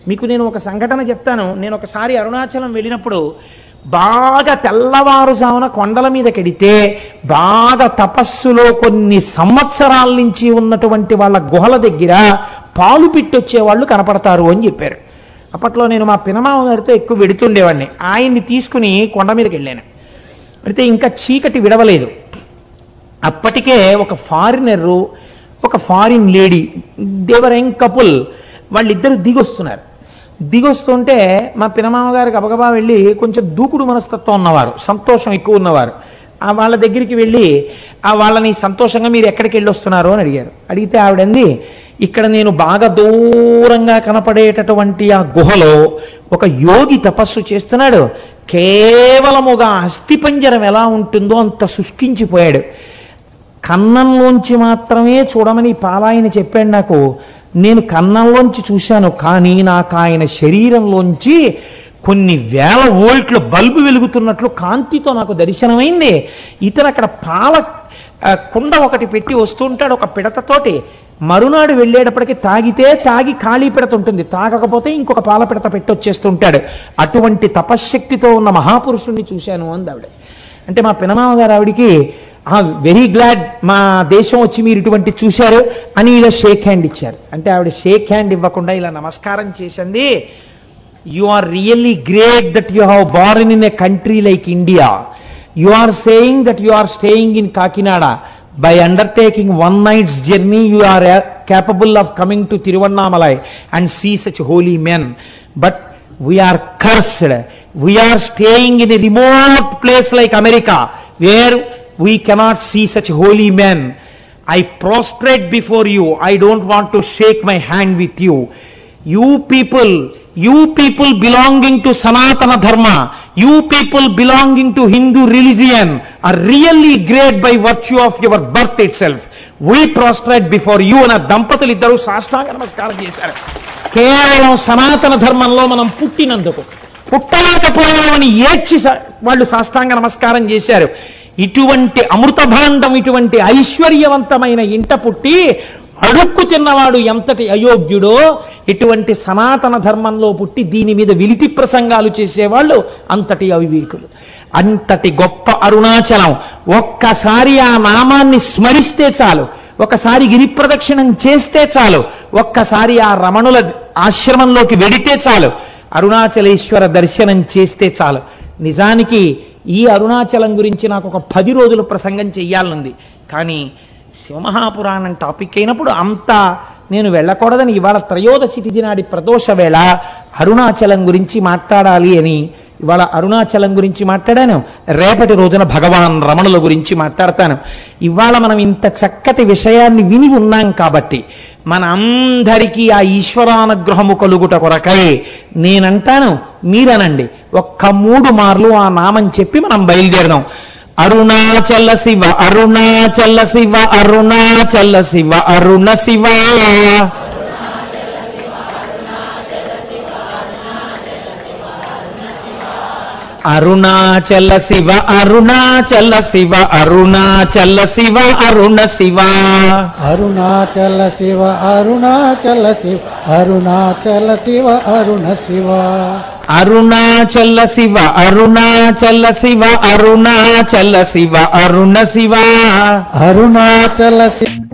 మీకు నేను ఒక సంఘటన చెప్తాను. నేను ఒకసారి అరుణాచలం వెళ్ళినప్పుడు బాగా తెల్లవారుజామున కొండల మీదకెడితే బాగా తపస్సులో కొన్ని సంవత్సరాల నుంచి ఉన్నటువంటి వాళ్ళ గుహల దగ్గర పాలు పిట్టొచ్చేవాళ్ళు కనపడతారు అని చెప్పారు. అప్పట్లో నేను మా పినమామ గారితో ఎక్కువ వెడుతుండేవాడిని. ఆయన్ని తీసుకుని కొండ మీదకి వెళ్ళాను. అయితే ఇంకా చీకటి విడవలేదు. అప్పటికే ఒక ఫారినరు, ఒక ఫారిన్ లేడీ, దేవర్ యంగ్ కపుల్, వాళ్ళిద్దరూ దిగొస్తున్నారు. దిగొస్తుంటే మా పినమామ గారికి గబగబా వెళ్ళి, కొంచెం దూకుడు మనస్తత్వం ఉన్నవారు, సంతోషం ఎక్కువ ఉన్నవారు, వాళ్ళ దగ్గరికి వెళ్ళి వాళ్ళని సంతోషంగా మీరు ఎక్కడికి వెళ్ళి వస్తున్నారు అని అడిగారు. అడిగితే ఆవిడంది, ఇక్కడ నేను బాగా దూరంగా కనపడేటటువంటి ఆ గుహలో ఒక యోగి తపస్సు చేస్తున్నాడు, కేవలముగా అస్థిపంజరం ఎలా ఉంటుందో అంత శుష్కించిపోయాడు, కన్నంలోంచి మాత్రమే చూడమని పాలాయన చెప్పాడు నాకు. నేను కన్నంలోంచి చూశాను, కానీ నాకు ఆయన శరీరంలోంచి కొన్ని వేల వోల్ట్ల బల్బు వెలుగుతున్నట్లు కాంతితో నాకు దర్శనమైంది. ఇతను అక్కడ పాల కుండ ఒకటి పెట్టి వస్తుంటాడు ఒక పిడతతోటి. మరునాడు వెళ్ళేటప్పటికి తాగి ఖాళీ పిడత ఉంటుంది, తాగకపోతే ఇంకొక పాల పిడత పెట్టి వచ్చేస్తుంటాడు. అటువంటి తపశ్శక్తితో ఉన్న మహాపురుషుణ్ణి చూశాను అంది ఆవిడ. అంటే మా పినమామ గారు ఆవిడికి వెరీ గ్లాడ్ మా దేశం వచ్చి మీరు ఇటువంటి చూశారు అని ఇలా షేక్ హ్యాండ్ ఇచ్చారు. అంటే ఆవిడ షేక్ హ్యాండ్ ఇవ్వకుండా ఇలా నమస్కారం చేసింది. You are really great that you have born in a country like India. You are saying that you are staying in Kakinada. By undertaking one night's journey, you are capable of coming to Tiruvannamalai and see such holy men. But we are cursed. We are staying in a remote place like America, where we cannot see such holy men. I prostrate before you. I don't want to shake my hand with you. You people belonging to Sanatana Dharma, you people belonging to Hindu religion are really great by virtue of your birth itself. We prostrate before you. అన్న దంపతులు ఇద్దరు సాష్టాంగ నమస్కారం చేశారు. కేవలం సనాతన ధర్మంలో మనం పుట్టినందుకు, పుట్టలేకపోయామని ఏడ్చి వాళ్ళు సాష్టాంగ నమస్కారం చేశారు. ఇటువంటి అమృత భాండం, ఇటువంటి ఐశ్వర్యవంతమైన ఇంట పుట్టి అడుక్కు తిన్నవాడు ఎంతటి అయోగ్యుడో, ఇటువంటి సనాతన ధర్మంలో పుట్టి దీని మీద విలితి ప్రసంగాలు చేసేవాళ్ళు అంతటి అవివేకులు. అంతటి గొప్ప అరుణాచలం. ఒక్కసారి ఆ నామాన్ని స్మరిస్తే చాలు, ఒకసారి గిరి ప్రదక్షిణం చేస్తే చాలు, ఒక్కసారి ఆ రమణుల ఆశ్రమంలోకి వెడితే చాలు, అరుణాచలేశ్వర దర్శనం చేస్తే చాలు. నిజానికి ఈ అరుణాచలం గురించి నాకు ఒక 10 రోజులు ప్రసంగం చెయ్యాలనుంది. కానీ శివమహాపురాణం టాపిక్ అయినప్పుడు అంతా నేను వెళ్ళకూడదని ఇవాళ త్రయోదశి తిథి నాడి ప్రదోష వేళ అరుణాచలం గురించి మాట్లాడాలి అని ఇవాళ అరుణాచలం గురించి మాట్లాడాను. రేపటి రోజున భగవాన్ రమణుల గురించి మాట్లాడతాను. ఇవాళ మనం ఇంత చక్కటి విషయాన్ని విని ఉన్నాం కాబట్టి మన అందరికీ ఆ ఈశ్వరానుగ్రహము కలుగుట కొరకై నేనంటాను, మీరనండి, ఒక్క 3 మార్లు ఆ నామం చెప్పి మనం బయలుదేరదాం. అరుణాచల శివ, అరుణాచల శివ, అరుణాచల శివ, అరుణ శివ. అరుణాచల శివ, అరుణాచల శివ, అరుణాచల శివ, అరుణ శివ. అరుణాచల శివ, అరుణాచల శివ, అరుణాచల శివ, అరుణ శివ. అరుణాచల శివ, అరుణాచల శివ, అరుణాచల శివ, అరుణ శివ. అరుణాచల శివ.